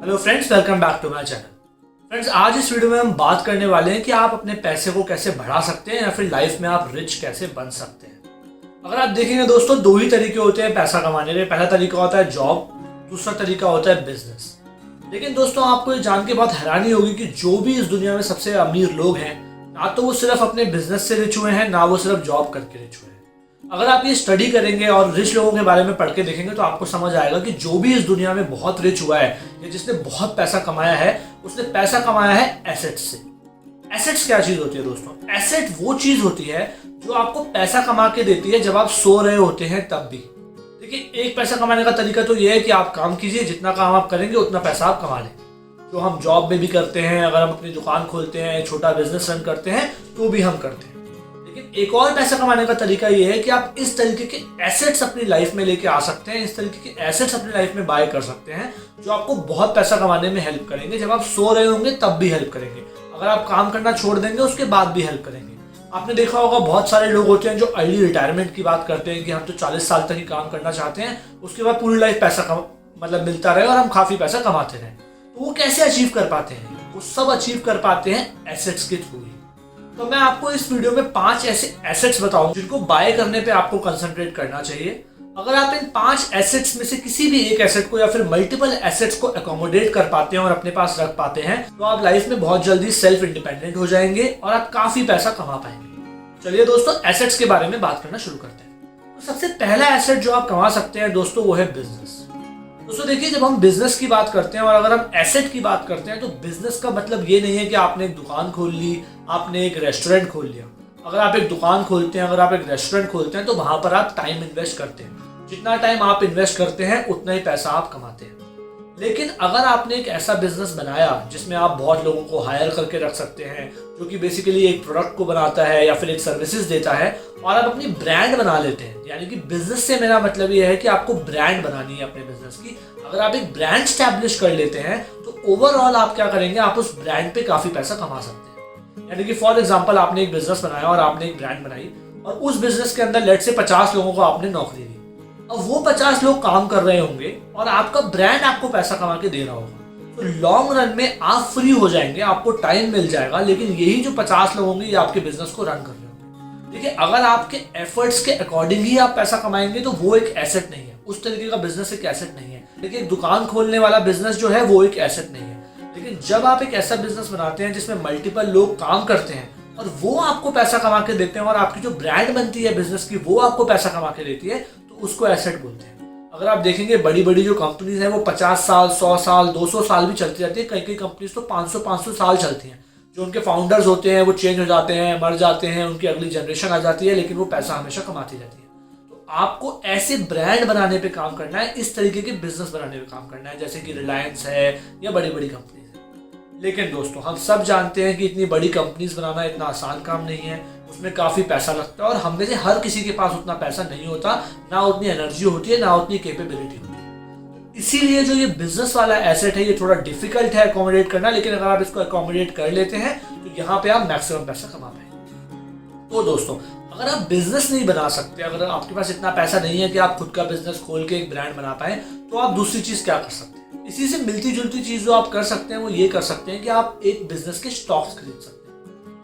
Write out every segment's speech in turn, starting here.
Hello friends, welcome back to my channel. Friends, आज इस video में हम बात करने वाले हैं कि आप अपने पैसे को कैसे बढ़ा सकते हैं या फिर लाइफ में आप रिच कैसे बन सकते हैं। अगर आप देखेंगे दोस्तों, दो ही तरीके होते हैं पैसा कमाने के। पहला तरीका होता है जॉब, दूसरा तरीका होता है बिजनेस। लेकिन दोस्तों, आपको ये जान के बहुत हैरानी होगी कि जो भी इस दुनिया में सबसे अमीर लोग हैं, ना तो वो सिर्फ अपने बिजनेस से रिच हुए हैं, ना वो सिर्फ जॉब करके रिच हुए हैं। अगर आप ये स्टडी करेंगे और रिच लोगों के बारे में पढ़ के देखेंगे तो आपको समझ आएगा कि जो भी इस दुनिया में बहुत रिच हुआ है या जिसने बहुत पैसा कमाया है, उसने पैसा कमाया है एसेट्स से। एसेट्स क्या चीज होती है दोस्तों? एसेट वो चीज होती है जो आपको पैसा कमा के देती है जब आप सो रहे होते हैं तब भी। देखिए, एक पैसा कमाने का तरीका तो ये है कि आप काम कीजिए, जितना काम आप करेंगे उतना पैसा आप कमा लें। जो हम जॉब में भी करते हैं, अगर हम अपनी दुकान खोलते हैं, छोटा बिजनेस रन करते हैं, तो भी हम करते हैं। लेकिन एक और पैसा कमाने का तरीका ये है कि आप इस तरीके के एसेट्स अपनी लाइफ में लेके आ सकते हैं, इस तरीके के एसेट्स अपनी लाइफ में बाय कर सकते हैं जो आपको बहुत पैसा कमाने में हेल्प करेंगे। जब आप सो रहे होंगे तब भी हेल्प करेंगे, अगर आप काम करना छोड़ देंगे उसके बाद भी हेल्प करेंगे। आपने देखा होगा, बहुत सारे लोग होते हैं जो अर्ली रिटायरमेंट की बात करते हैं कि हम तो 40 साल तक ही काम करना चाहते हैं, उसके बाद पूरी लाइफ पैसा मिलता रहे और हम काफी पैसा कमाते रहे। तो वो कैसे अचीव कर पाते हैं? वो सब अचीव कर पाते हैं एसेट्स के थ्रू ही। तो मैं आपको इस वीडियो में 5 ऐसे एसेट्स बताऊं जिनको बाय करने पे आपको कंसंट्रेट करना चाहिए। अगर आप इन 5 एसेट्स में से किसी भी एक एसेट को या फिर मल्टीपल एसेट्स को अकोमोडेट कर पाते हैं और अपने पास रख पाते हैं, तो आप लाइफ में बहुत जल्दी सेल्फ इंडिपेंडेंट हो जाएंगे और आप काफी पैसा कमा पाएंगे। चलिए दोस्तों, एसेट्स के बारे में बात करना शुरू करते हैं। तो सबसे पहला एसेट जो आप कमा सकते हैं दोस्तों, वो है बिजनेस। दोस्तों देखिए, जब हम बिजनेस की बात करते हैं और अगर हम एसेट की बात करते हैं, तो बिजनेस का मतलब ये नहीं है कि आपने एक दुकान खोल ली, आपने एक रेस्टोरेंट खोल लिया। अगर आप एक दुकान खोलते हैं, अगर आप एक रेस्टोरेंट खोलते हैं, तो वहां पर आप टाइम इन्वेस्ट करते हैं। जितना टाइम आप इन्वेस्ट करते हैं उतना ही पैसा आप कमाते हैं। लेकिन अगर आपने एक ऐसा बिजनेस बनाया जिसमें आप बहुत लोगों को हायर करके रख सकते हैं, जो कि बेसिकली एक प्रोडक्ट को बनाता है या फिर एक सर्विसेज देता है, और आप अपनी ब्रांड बना लेते हैं, यानी कि बिजनेस से मेरा मतलब ये है कि आपको ब्रांड बनानी है अपने बिजनेस की। अगर आप एक ब्रांड स्टैब्लिश कर लेते हैं तो ओवरऑल आप क्या करेंगे, आप उस ब्रांड पे काफी पैसा कमा सकते हैं। यानी कि फॉर एग्जांपल, आपने एक बिजनेस बनाया और आपने एक ब्रांड बनाई और उस बिजनेस के अंदर लेट से 50 लोगों को आपने नौकरी दी। अब वो 50 लोग काम कर रहे होंगे और आपका ब्रांड आपको पैसा कमा के दे रहा होगा, तो लॉन्ग रन में आप फ्री हो जाएंगे, आपको टाइम मिल जाएगा। लेकिन यही जो 50 लोग होंगे ये आपके बिजनेस को रन कर रहे होंगे। देखिए, अगर आपके एफर्ट्स के अकॉर्डिंग ही आप पैसा कमाएंगे तो वो एक एसेट नहीं है, उस तरीके का बिजनेस एक एसेट नहीं है। देखिए, एक दुकान खोलने वाला बिजनेस जो है वो एक एसेट नहीं है। लेकिन जब आप एक ऐसा बिजनेस बनाते हैं जिसमें मल्टीपल लोग काम करते हैं और वो आपको पैसा कमा के देते हैं और आपकी जो ब्रांड बनती है बिजनेस की वो आपको पैसा कमा के देती है, तो उसको एसेट बोलते हैं। अगर आप देखेंगे, बड़ी बड़ी जो कंपनीज हैं वो 50 साल, 100 साल, 200 साल भी चलती रहती है। कई कई कंपनीज तो 500 साल चलती हैं। जो उनके फाउंडर्स होते हैं वो चेंज हो जाते हैं, मर जाते हैं, उनकी अगली जनरेशन आ जाती है, लेकिन वो पैसा हमेशा कमाती रहती है। तो आपको ऐसे ब्रांड बनाने पे काम करना है, इस तरीके के बिजनेस बनाने पे काम करना है, जैसे कि रिलायंस है या बड़ी बड़ी कंपनीज है। लेकिन दोस्तों, हम सब जानते हैं कि इतनी बड़ी कंपनीज बनाना इतना आसान काम नहीं है, उसमें काफी पैसा लगता है और हम में से हर किसी के पास उतना पैसा नहीं होता, ना उतनी एनर्जी होती है, ना उतनी कैपेबिलिटी होती है। इसीलिए जो ये बिजनेस वाला एसेट है ये थोड़ा डिफिकल्ट है अकोमोडेट करना, लेकिन अगर आप इसको अकोमोडेट कर लेते हैं तो यहाँ पे आप मैक्सिमम पैसा कमा पाएंगे। तो दोस्तों, अगर आप बिजनेस नहीं बना सकते, अगर आपके पास इतना पैसा नहीं है कि आप खुद का बिजनेस खोल के एक ब्रांड बना पाए, तो आप दूसरी चीज क्या कर सकते हैं? इसी से मिलती जुलती चीज जो आप कर सकते हैं वो ये कर सकते हैं कि आप एक बिजनेस के स्टॉक्स खरीद सकते हैं।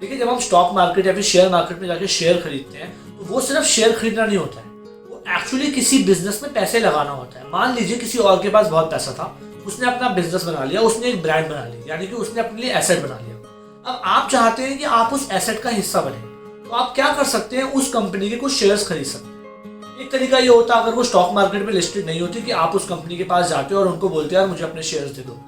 देखिए, जब हम स्टॉक मार्केट या फिर शेयर मार्केट में जाके शेयर खरीदते हैं तो वो सिर्फ शेयर खरीदना नहीं होता है, वो एक्चुअली किसी बिजनेस में पैसे लगाना होता है। मान लीजिए किसी और के पास बहुत पैसा था, उसने अपना बिजनेस बना लिया, उसने एक ब्रांड बना ली, यानी कि उसने अपने लिए एसेट बना लिया। अब आप चाहते हैं कि आप उस एसेट का हिस्सा बने, तो आप क्या कर सकते हैं, उस कंपनी के कुछ शेयर्स खरीद सकते हैं। एक तरीका ये होता है, अगर वो स्टॉक मार्केट में लिस्टेड नहीं होती, कि आप उस कंपनी के पास जाते हो और उनको बोलते हैं यार मुझे अपने शेयर्स दे दो।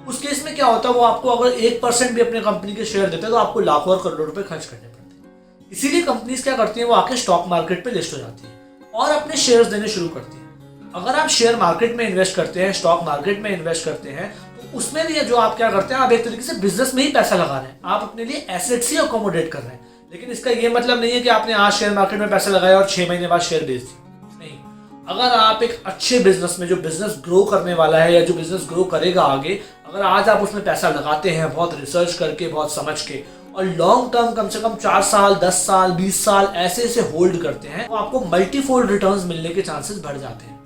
उस केस में क्या होता है, वो आपको अगर 1% भी अपने कंपनी के शेयर देते हैं तो आपको लाखों और करोड़ों रुपए खर्च करने पड़ते हैं। इसीलिए कंपनीज क्या करती हैं, वो आके स्टॉक मार्केट पे लिस्ट हो जाती है और अपने शेयर्स देने शुरू करती है। अगर आप शेयर मार्केट में इन्वेस्ट करते हैं, स्टॉक मार्केट में इन्वेस्ट करते हैं, तो उसमें भी जो आप क्या करते हैं, आप एक तरीके से बिजनेस में ही पैसा लगा रहे हैं, आप अपने लिए एसेट्स ही अकोमोडेट कर रहे हैं। लेकिन इसका ये मतलब नहीं है कि आपने आज शेयर मार्केट में पैसा लगाया और 6 महीने बाद शेयर बेच दिया। नहीं, अगर आप एक अच्छे बिजनेस में, जो बिजनेस ग्रो करने वाला है या जो बिजनेस ग्रो करेगा आगे, अगर आज आप उसमें पैसा लगाते हैं बहुत रिसर्च करके, बहुत समझ के, और लॉन्ग टर्म कम से कम 4 साल, 10 साल, 20 साल ऐसे होल्ड करते हैं, तो आपको मल्टीफोल्ड रिटर्न्स मिलने के चांसेस बढ़ जाते हैं।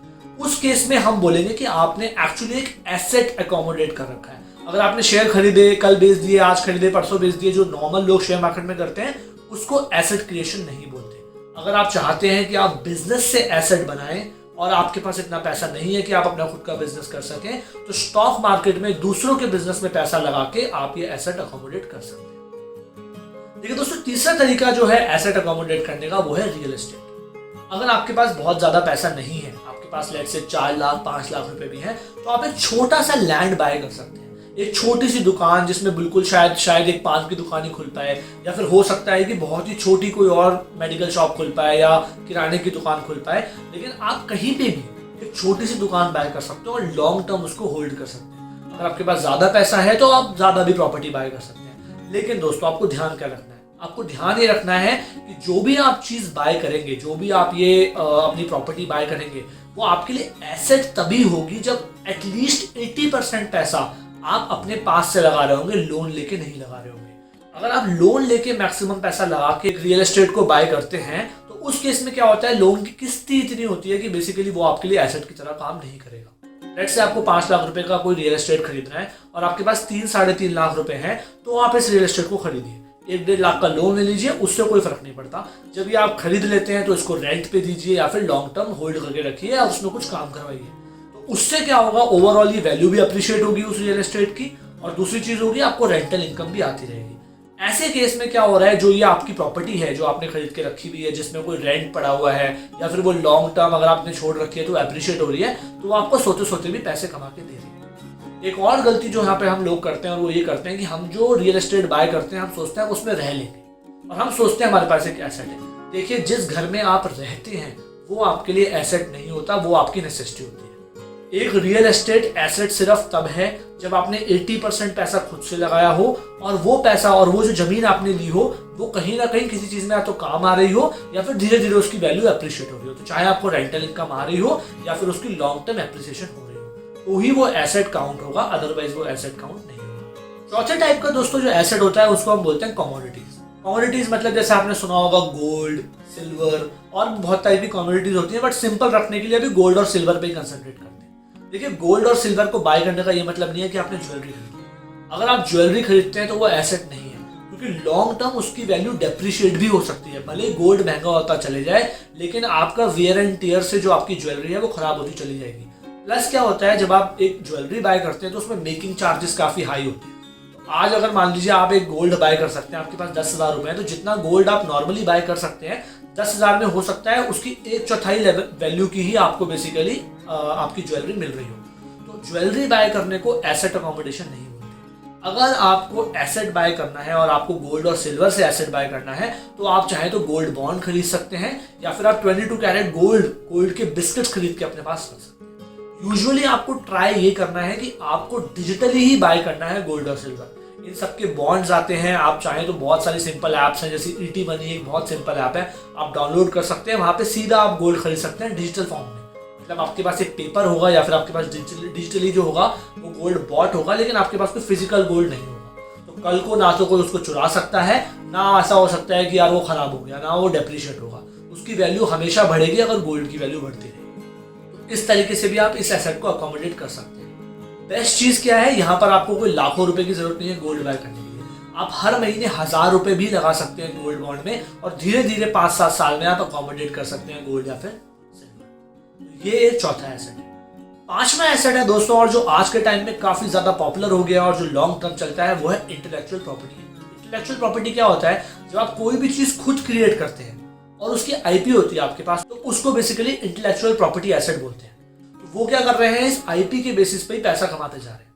उस केस में हम बोलेंगे कि आपने एक्चुअली एक एसेट अकोमोडेट कर रखा है। अगर आपने शेयर खरीदे, कल बेच दिए, आज खरीदे, परसों बेच दिए, जो नॉर्मल लोग शेयर मार्केट में करते हैं, उसको एसेट क्रिएशन नहीं बोलते। अगर आप चाहते हैं कि आप बिजनेस से एसेट बनाएं और आपके पास इतना पैसा नहीं है कि आप अपना खुद का बिजनेस कर सकें, तो स्टॉक मार्केट में दूसरों के बिजनेस में पैसा लगा के आप ये एसेट अकोमोडेट कर सकते हैं। देखिए दोस्तों, तीसरा तरीका जो है एसेट अकोमोडेट करने का, वो है रियल एस्टेट। अगर आपके पास बहुत ज्यादा पैसा नहीं है, आपके पास लेट से 4 लाख 5 लाख रुपए भी है, तो आप एक छोटा सा लैंड बाय कर सकते हैं। एक छोटी सी दुकान, जिसमें बिल्कुल शायद एक पान की दुकान ही खुल पाए, या फिर हो सकता है कि बहुत ही छोटी कोई और मेडिकल शॉप खुल पाए या किराने की दुकान खुल पाए, लेकिन आप कहीं पे भी एक छोटी सी दुकान बाय कर सकते हो और लॉन्ग टर्म उसको होल्ड कर सकते हैं। अगर आपके पास ज्यादा पैसा है तो आप ज्यादा भी प्रॉपर्टी बाय कर सकते हैं। लेकिन दोस्तों, आपको ध्यान क्या रखना है? आपको ध्यान ये रखना है कि जो भी आप चीज बाय करेंगे, जो भी आप ये अपनी प्रॉपर्टी बाय करेंगे, वो आपके लिए एसेट तभी होगी जब एटलीस्ट 80% पैसा आप अपने पास से लगा रहे होंगे, लोन लेके नहीं लगा रहे होंगे। अगर आप लोन लेके मैक्सिमम पैसा लगा के रियल एस्टेट को बाय करते हैं, तो उस केस में क्या होता है, लोन की किस्त इतनी होती है कि बेसिकली वो आपके लिए एसेट की तरह काम नहीं करेगा। लेट्स से आपको 5 लाख रुपए का कोई रियल एस्टेट खरीदना है और आपके पास 3-3.5 लाख रुपए हैं, तो आप इस रियल एस्टेट को खरीदिए। 1-1.5 लाख का लोन ले लीजिए, उससे कोई फर्क नहीं पड़ता। जब ये आप खरीद लेते हैं तो इसको रेंट पे दीजिए या फिर लॉन्ग टर्म होल्ड करके रखिए और उसमें कुछ काम करवाइए। तो उससे क्या होगा, ओवरऑल ये वैल्यू भी अप्रिशिएट होगी उस रियल एस्टेट की, और दूसरी चीज होगी, आपको रेंटल इनकम भी आती रहेगी। ऐसे केस में क्या हो रहा है, जो ये आपकी प्रॉपर्टी है जो आपने खरीद के रखी हुई है, जिसमें कोई रेंट पड़ा हुआ है या फिर वो लॉन्ग टर्म अगर आपने छोड़ रखी है तो अप्रिशिएट हो रही है, तो वो आपको सोते सोते भी पैसे कमा के दे रही है। एक और गलती जो यहाँ पे हम लोग करते हैं, और वो ये करते हैं कि हम जो रियल एस्टेट बाय करते हैं, हम सोचते हैं उसमें रह लेंगे और हम सोचते हैं हमारे पास एक एसेट है। देखिए, जिस घर में आप रहते हैं वो आपके लिए एसेट नहीं होता, वो आपकी नेसेसिटी होती है। एक रियल एस्टेट एसेट सिर्फ तब है जब आपने 80% पैसा खुद से लगाया हो और वो पैसा और वो जो जमीन आपने ली हो, वो कहीं ना कहीं किसी चीज में या तो काम आ रही हो या फिर धीरे धीरे उसकी वैल्यू अप्रिशिएट हो रही हो। तो चाहे आपको रेंटल इनकम आ रही हो या फिर उसकी लॉन्ग टर्म एप्रिसिएशन हो रही हो, तो ही वो एसेट काउंट होगा, अदरवाइज वो एसेट काउंट नहीं होगा। चौथे टाइप का दोस्तों जो एसेट होता है, उसको हम बोलते हैं कमोडिटीज। कमोडिटीज मतलब जैसे आपने सुना होगा गोल्ड, सिल्वर और बहुत टाइप की कमोडिटीज होती है, बट सिंपल रखने के लिए भी गोल्ड और सिल्वर पे ही कंसंट्रेट करते हैं। देखिए, गोल्ड और सिल्वर को बाय करने का ये मतलब नहीं है कि आपने ज्वेलरी खरीदी। अगर आप ज्वेलरी खरीदते हैं तो वो एसेट नहीं है, क्योंकि लॉन्ग टर्म उसकी वैल्यू डेप्रिशिएट भी हो सकती है। भले गोल्ड महंगा होता चले जाए, लेकिन आपका वियर एंड टियर से जो आपकी ज्वेलरी है वो खराब होती चली जाएगी। प्लस क्या होता है, जब आप एक ज्वेलरी बाय करते हैं तो उसमें मेकिंग चार्जेस काफी हाई होते हैं। तो आज अगर मान लीजिए आप एक गोल्ड बाय कर सकते हैं, आपके पास 10,000 रुपए है, तो जितना गोल्ड आप नॉर्मली बाय कर सकते हैं 10,000 में, हो सकता है उसकी 1/4 वैल्यू की ही आपको बेसिकली आपकी ज्वेलरी मिल रही हो। तो ज्वेलरी बाय करने को एसेट अकोमोडेशन नहीं बोलते। अगर आपको एसेट बाय करना है और आपको गोल्ड और सिल्वर से एसेट बाय करना है, तो आप चाहे तो गोल्ड बॉन्ड खरीद सकते हैं या फिर आप 22 कैरेट गोल्ड के बिस्किट्स खरीद के अपने पास रख सकते हैं। यूजुअली आपको ट्राई ये करना है कि आपको डिजिटली ही बाय करना है गोल्ड और सिल्वर। इन सबके बॉन्ड्स आते हैं, आप चाहें तो बहुत सारी सिंपल ऐप्स हैं, जैसे ईटी मनी एक बहुत सिंपल ऐप है, आप डाउनलोड कर सकते हैं। वहां पे सीधा आप गोल्ड खरीद सकते हैं डिजिटल फॉर्म में। मतलब आपके पास एक पेपर होगा या फिर आपके पास डिजिटली जो होगा वो गोल्ड बॉट होगा, लेकिन आपके पास कोई फिजिकल गोल्ड नहीं होगा। तो कल को ना तो कोई उसको चुरा सकता है, ना ऐसा हो सकता है कि यार वो खराब हो गया, ना वो डेप्रिशिएट होगा। उसकी वैल्यू हमेशा बढ़ेगी अगर गोल्ड की वैल्यू बढ़ती रहेगी। तो इस तरीके से भी आप इस एसेट को अकोमोडेट कर सकते हैं। बेस्ट चीज क्या है, यहाँ पर आपको कोई लाखों रुपए की जरूरत नहीं है गोल्ड बाय करने के लिए। आप हर महीने 1000 रुपए भी लगा सकते हैं गोल्ड बॉन्ड में, और धीरे धीरे 5-7 साल में आप अकोमोडेट कर सकते हैं गोल्ड या फिर सिल्वर। ये एक चौथा एसेट है। पांचवा एसेट है दोस्तों, और जो आज के टाइम में काफी ज्यादा पॉपुलर हो गया और जो लॉन्ग टर्म चलता है, वो है इंटेलेक्चुअल प्रॉपर्टी। इंटेलेक्चुअल प्रॉपर्टी क्या होता है, जब आप कोई भी चीज खुद क्रिएट करते हैं और उसकी आईपी होती है आपके पास, तो उसको बेसिकली इंटेलेक्चुअल प्रॉपर्टी एसेट बोलते हैं। वो क्या कर रहे हैं, इस आईपी के बेसिस पे ही पैसा कमाते जा रहे हैं।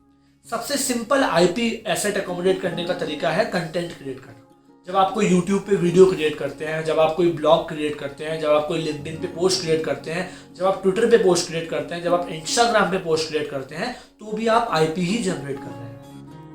सबसे सिंपल आईपी एसेट अकोमोडेट करने का तरीका है कंटेंट क्रिएट करना। जब आप कोई यूट्यूब पे वीडियो क्रिएट करते हैं, जब आप कोई ब्लॉग क्रिएट करते हैं, जब आप कोई लिंक्डइन पे पोस्ट क्रिएट करते हैं, जब आप ट्विटर पे पोस्ट क्रिएट करते हैं, जब आप इंस्टाग्राम पे पोस्ट क्रिएट करते हैं, तो भी आप आईपी ही जनरेट कर रहे हैं।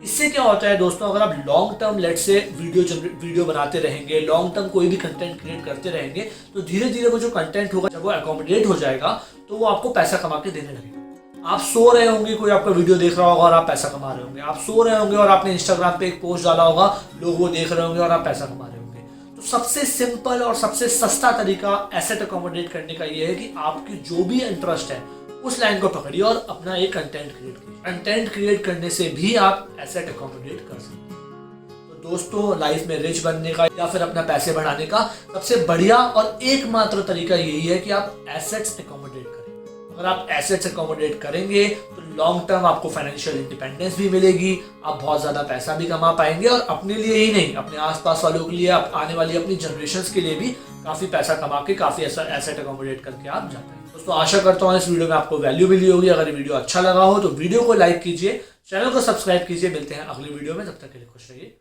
इससे क्या होता है दोस्तों, अगर आप लॉन्ग टर्म लेट से वीडियो बनाते रहेंगे, लॉन्ग टर्म कोई भी कंटेंट क्रिएट करते रहेंगे, तो धीरे धीरे वो जो कंटेंट होगा, जब वो अकोमोडेट हो जाएगा, तो वो आपको पैसा कमा के देने लगेगा। आप सो रहे होंगे, कोई आपका वीडियो देख रहा होगा और आप पैसा कमा रहे होंगे। आप सो रहे होंगे और आपने इंस्टाग्राम पे एक पोस्ट डाला होगा, लोग वो देख रहे होंगे और आप पैसा कमा रहे होंगे। तो सबसे सिंपल और सबसे सस्ता तरीका एसेट अकोमोडेट करने का ये है कि आपकी जो भी इंटरेस्ट है उस लाइन को पकड़िए और अपना एक कंटेंट क्रिएट कीजिए। कंटेंट क्रिएट करने से भी आप एसेट अकोमोडेट कर सकते हैं। तो दोस्तों, लाइफ में रिच बनने का या फिर अपना पैसे बढ़ाने का सबसे बढ़िया और एकमात्र तरीका यही है कि आप एसेट्स अकोमोडेट करें। अगर आप एसेट्स अकोमोडेट करेंगे तो लॉन्ग टर्म आपको फाइनेंशियल इंडिपेंडेंस भी मिलेगी, आप बहुत ज़्यादा पैसा भी कमा पाएंगे और अपने लिए ही नहीं, अपने आसपास वालों के लिए, आप आने वाली अपनी जनरेशन्स के लिए भी काफ़ी पैसा कमा के काफ़ी ऐसा एसेट अकोमोडेट करके आप जा पाएंगे। दोस्तों, आशा करता हूँ इस वीडियो में आपको वैल्यू मिली होगी। अगर ये वीडियो अच्छा लगा हो तो वीडियो को लाइक कीजिए, चैनल को सब्सक्राइब कीजिए। मिलते हैं अगली वीडियो में, तब तक के लिए खुश रहिए।